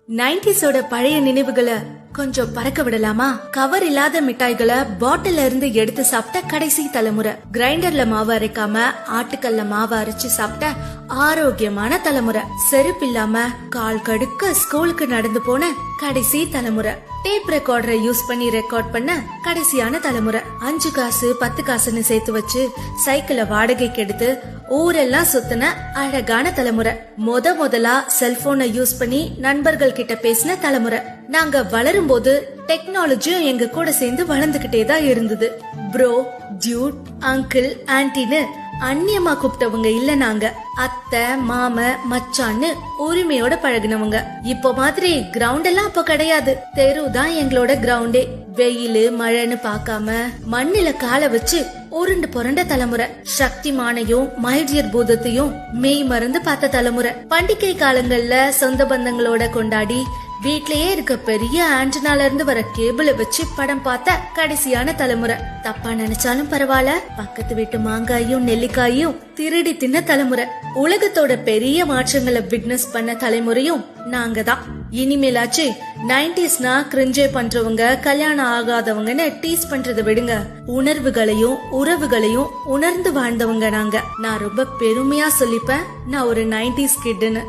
90s பழைய நினைவுகளை கொஞ்சம் பறக்க விடலாமா? கவர் இல்லாத மிட்டாய்களை பாட்டில இருந்து எடுத்து சாப்பிட்ட கடைசி தலைமுறை, கிரைண்டர்ல மாவு அரைக்காம ஆட்டுக்கல்ல மாவு அரைச்சு சாப்பிட்ட ஆரோக்கியமான தலைமுறை, செருப்பு இல்லாம கால் கடுக்க ஸ்கூலுக்கு நடந்து போன கடைசி தலைமுறை, டேப் ரெக்கார்டரை யூஸ் பண்ணி ரெக்கார்ட் பண்ண கடைசியான தலைமுறை, 5 காசு 10 காசுன்னு சேர்த்து வச்சு சைக்கிளை வாடகைக்கு எடுத்து ஊரெல்லாம் சுத்தின அழகான தலைமுறை, முதலா செல்போனை யூஸ் பண்ணி நண்பர்கள் கிட்ட பேசின தலைமுறை. நாங்க வளரும் போது டெக்னாலஜியும் எங்க கூட சேர்ந்து வளர்ந்துகிட்டே தான் இருந்தது. ப்ரோ, டியூட், அங்கிள், ஆன்டின்னு அந்நியமா கூப்பிட்டவங்க இல்ல. நாங்க அத்தை, மாம, மச்சான்னு உரிமையோட பழகினவங்க. இப்போ மாதிரி கிரவுண்ட் எல்லாம் அப்ப கிடையாது. தெரு தான் எங்களோட கிரவுண்டே. வெயிலு மழைன்னு பாக்காம மண்ணில கால வச்சு உருண்டு புரண்ட தலைமுறை, சக்திமானையும் மைடியர் பூதத்தையும் மெய் மறந்து பார்த்த தலைமுறை, பண்டிகை காலங்கள்ல சொந்த பந்தங்களோட கொண்டாடி வீட்லயே இருக்க பெரிய ஆண்டனால இருந்து வர கேபிள வச்சு படம் பார்த்த கடைசியான தலைமுறை, தப்பா நினைச்சாலும் பரவாயில்ல பக்கத்து வீட்டு மாங்காயும் நெல்லிக்காயும் திருடி தின்ன தலைமுறை, உலகத்தோட பெரிய மாற்றங்களை விட்னஸ் பண்ண தலைமுறையும் நாங்க தான். இனிமேலாச்சு 90ஸ்னா கிரிஞ்சே பண்றவங்க, கல்யாணம் ஆகாதவங்கன்னு டீஸ் பண்றதை விடுங்க. உணர்வுகளையும் உறவுகளையும் உணர்ந்து வாழ்ந்தவங்க நாங்க. நான் ரொம்ப பெருமையா சொல்லிப்பேன், நான் ஒரு 90s கிட்னு.